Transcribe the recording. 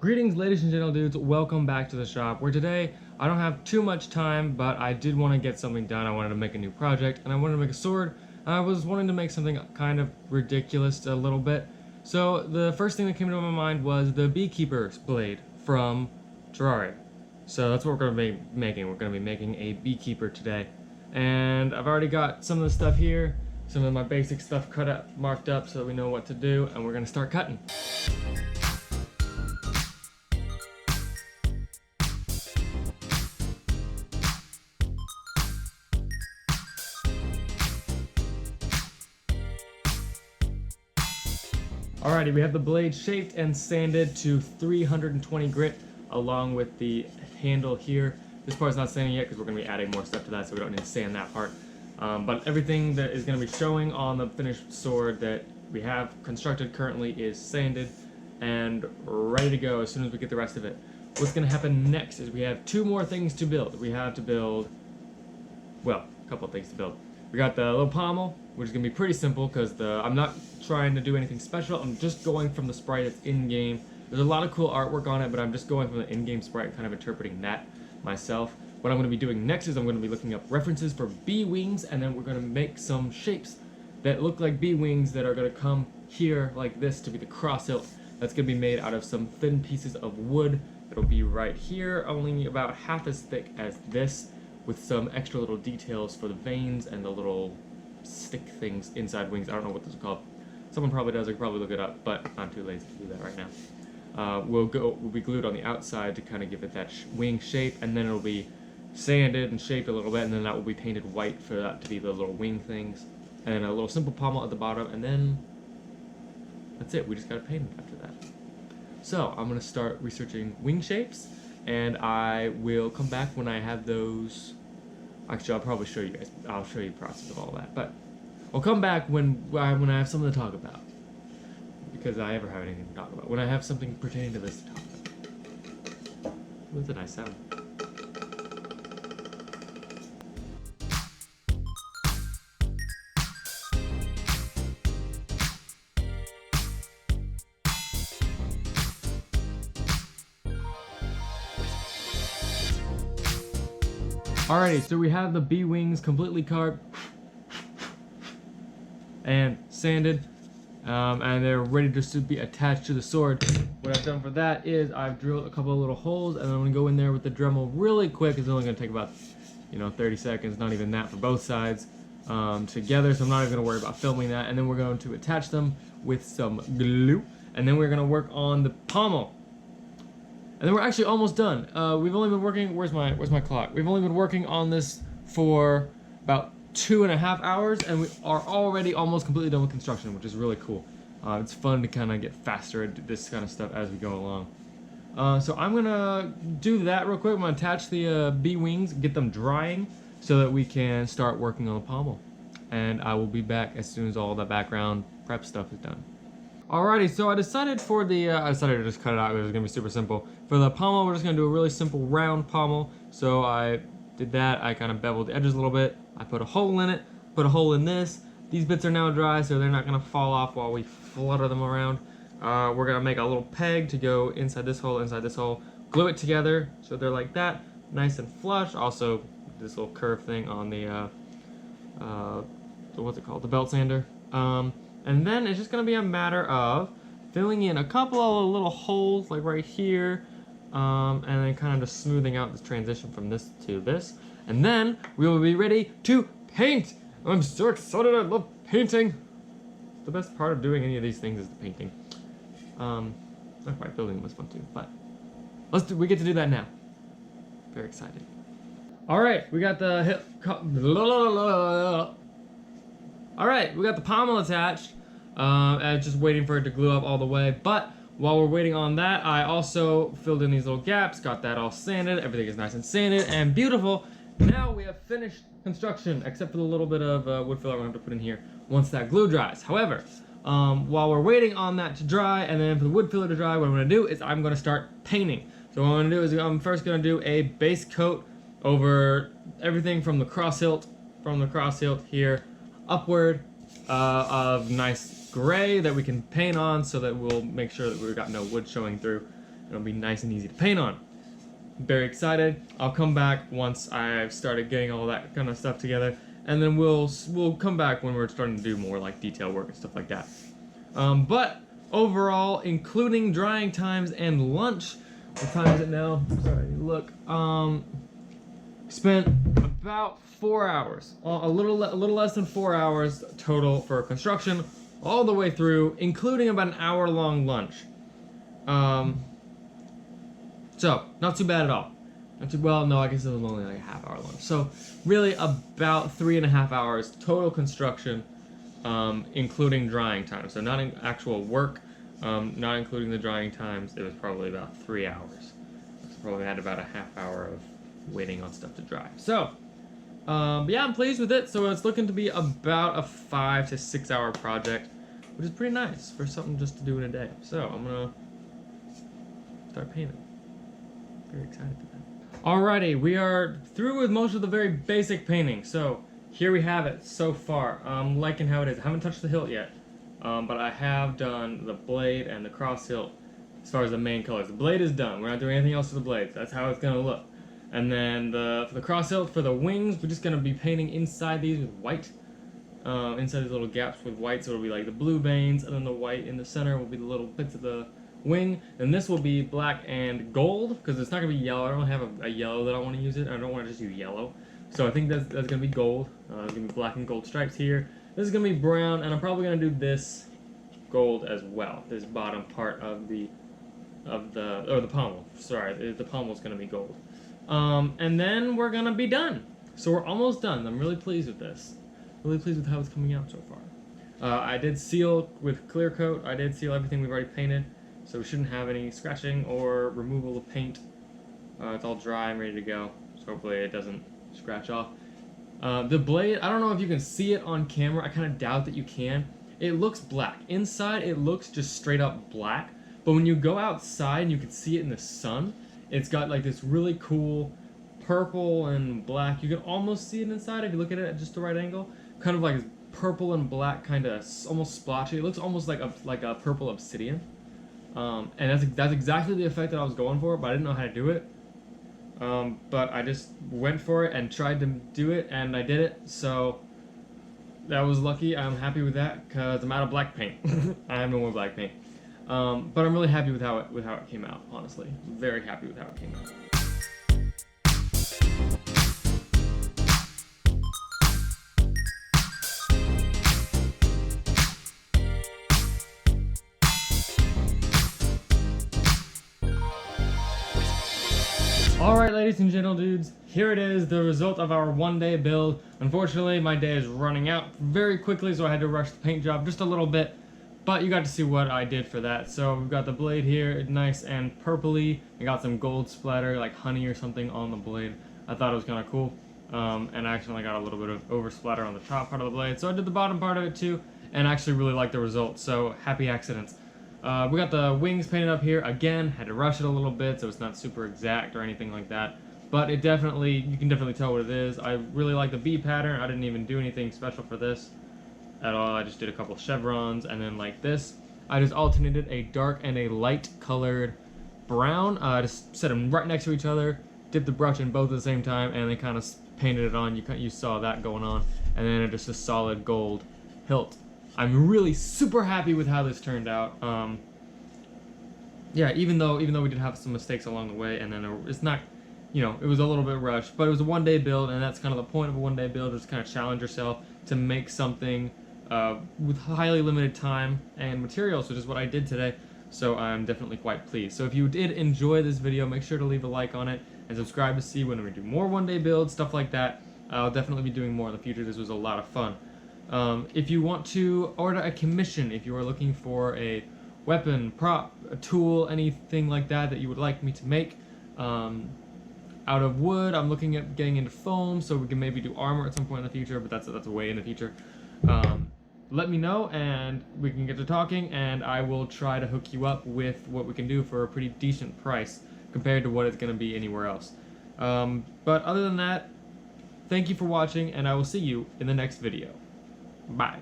Greetings, ladies and gentledudes. Welcome back to the shop, where today I don't have too much time, but I did want to get something done. I wanted to make a new project, and I wanted to make a sword. I was wanting to make something kind of ridiculous a little bit. So the first thing that came to my mind was the Beekeeper's Blade from Terraria. So that's what we're going to be making. We're going to be making a Beekeeper today. And I've already got some of the stuff here, some of my basic stuff cut up, marked up so that we know what to do, and we're going to start cutting. Alrighty, we have the blade shaped and sanded to 320 grit, along with the handle here. This part's not sanding yet because we're going to be adding more stuff to that, so we don't need to sand that part. But everything that is going to be showing on the finished sword that we have constructed currently is sanded and ready to go as soon as we get the rest of it. What's going to happen next is we have two more things to build. We have to build, well, a couple of things to build. We got the little pommel, which is going to be pretty simple because I'm not trying to do anything special. I'm just going from the sprite that's in-game. There's a lot of cool artwork on it, but I'm just going from the in-game sprite and kind of interpreting that myself. What I'm going to be doing next is I'm going to be looking up references for bee wings, and then we're going to make some shapes that look like bee wings that are going to come here like this to be the cross hilt. That's going to be made out of some thin pieces of wood. It'll be right here, only about half as thick as this, with some extra little details for the veins and the little stick things inside wings. I don't know what those are called. Someone probably does. I could probably look it up, but I'm too lazy to do that right now. We'll be glued on the outside to kind of give it that wing shape, and then it'll be sanded and shaped a little bit, and then that will be painted white for that to be the little wing things, and a little simple pommel at the bottom, and then that's it. We just gotta paint it after that. So I'm gonna start researching wing shapes, and I will come back when I have those. Actually, I'll probably show you guys. I'll show you the process of all that, but I'll come back when I have something to talk about, because I ever have anything to talk about. When I have something pertaining to this to talk about. That's a nice sound. Alrighty, so we have the bee wings completely carved and sanded, and they're ready to be attached to the sword. What I've done for that is I've drilled a couple of little holes, and I'm going to go in there with the Dremel really quick. It's only going to take about 30 seconds, not even that for both sides together, so I'm not even going to worry about filming that. And then we're going to attach them with some glue, and then we're going to work on the pommel. And then we're actually almost done. We've only been working, where's my clock? We've only been working on this for about 2.5 hours, and we are already almost completely done with construction, which is really cool. It's fun to kind of get faster at this kind of stuff as we go along. So I'm gonna do that real quick. I'm gonna attach the bee wings, get them drying, so that we can start working on the pommel. And I will be back as soon as all the background prep stuff is done. Alrighty, so I decided for the, I decided to just cut it out. It was gonna be super simple. For the pommel, we're just gonna do a really simple round pommel. So I did that. I kind of beveled the edges a little bit. I put a hole in it, put a hole in this. These bits are now dry, so they're not gonna fall off while we flutter them around. We're gonna make a little peg to go inside this hole, glue it together so they're like that, nice and flush. Also, this little curve thing on the, what's it called? The belt sander. And then it's just gonna be a matter of filling in a couple of little holes, like right here, and then kind of just smoothing out this transition from this to this. And then we will be ready to paint. I'm so excited, I love painting. The best part of doing any of these things is the painting. Not quite, building them was fun too, but we get to do that now. Very excited. All right, we got the Alright, we got the pommel attached, and just waiting for it to glue up all the way. But while we're waiting on that, I also filled in these little gaps, got that all sanded. Everything is nice and sanded and beautiful. Now we have finished construction, except for the little bit of wood filler I'm going to have to put in here once that glue dries. However, while we're waiting on that to dry, and then for the wood filler to dry, what I'm going to do is I'm going to start painting. So what I'm going to do is I'm first going to do a base coat over everything from the cross hilt here upward of nice gray that we can paint on, so that we'll make sure that we've got no wood showing through. It'll be nice and easy to paint on. Very excited. I'll come back once I've started getting all that kind of stuff together, and then we'll come back when we're starting to do more like detail work and stuff like that. But overall, including drying times and lunch, what time is it now? Sorry, look. Spent about 4 hours, a little less than 4 hours total for construction, all the way through, including about an hour-long lunch. So, not too bad at all. Not too, well, no, I guess it was only like a half-hour lunch. So, really about 3.5 hours total construction, including drying time. So, not in actual work, not including the drying times, it was probably about 3 hours. So, probably had about a half hour of waiting on stuff to dry. So, but yeah, I'm pleased with it. So, it's looking to be about a 5 to 6 hour project, which is pretty nice for something just to do in a day. So, I'm gonna start painting. Very excited for that. Alrighty, we are through with most of the very basic painting. So here we have it so far. I'm liking how it is. I haven't touched the hilt yet, but I have done the blade and the cross hilt as far as the main colors. The blade is done. We're not doing anything else to the blades. That's how it's gonna look. And then for the cross hilt, for the wings, we're just gonna be painting inside these with white. Inside these little gaps with white, so it'll be like the blue veins, and then the white in the center will be the little bits of the wing. And this will be black and gold, because it's not going to be yellow. I don't have a yellow that I want to use it. I don't want to just use yellow. So I think that's going to be gold. There's going to be black and gold stripes here. This is going to be brown, and I'm probably going to do this gold as well. This bottom part of the pommel. Sorry, the pommel is going to be gold. And then we're going to be done. So we're almost done. I'm really pleased with this. Really pleased with how it's coming out so far. I did seal with clear coat. I did seal everything we've already painted. So we shouldn't have any scratching or removal of paint. It's all dry and ready to go. So hopefully it doesn't scratch off. The blade, I don't know if you can see it on camera. I kind of doubt that you can. It looks black. Inside it looks just straight up black. But when you go outside and you can see it in the sun, it's got like this really cool purple and black. You can almost see it inside if you look at it at just the right angle. Kind of like purple and black, kind of almost splotchy. It looks almost like a purple obsidian. And that's exactly the effect that I was going for, but I didn't know how to do it. But I just went for it and tried to do it, and I did it. So that was lucky. I'm happy with that because I'm out of black paint. I have no more black paint. But I'm really happy with how it came out. Honestly, very happy with how it came out. Alright, ladies and gentledudes, here it is, the result of our one-day build. Unfortunately, my day is running out very quickly, so I had to rush the paint job just a little bit. But you got to see what I did for that. So we've got the blade here, nice and purpley. I got some gold splatter, like honey or something on the blade. I thought it was kind of cool. And I actually got a little bit of over splatter on the top part of the blade. So I did the bottom part of it too, and I actually really liked the result. So happy accidents. We got the wings painted up here. Again, had to rush it a little bit so it's not super exact or anything like that. But it definitely, you can definitely tell what it is. I really like the B pattern. I didn't even do anything special for this at all. I just did a couple chevrons, and then like this, I just alternated a dark and a light colored brown. I just set them right next to each other, dipped the brush in both at the same time, and then kind of painted it on. You saw that going on, and then just a solid gold hilt. I'm really super happy with how this turned out. Yeah, even though we did have some mistakes along the way, and then it's not, you know, it was a little bit rushed, but it was a one-day build, and that's kind of the point of a one-day build, is kind of challenge yourself to make something with highly limited time and materials, which is what I did today. So I'm definitely quite pleased. So if you did enjoy this video, make sure to leave a like on it and subscribe to see when we do more one-day builds, stuff like that. I'll definitely be doing more in the future. This was a lot of fun. If you want to order a commission, if you are looking for a weapon, prop, a tool, anything like that that you would like me to make out of wood, I'm looking at getting into foam, so we can maybe do armor at some point in the future, but that's way in the future. Let me know and we can get to talking, and I will try to hook you up with what we can do for a pretty decent price compared to what it's going to be anywhere else. But other than that, thank you for watching, and I will see you in the next video. Bye.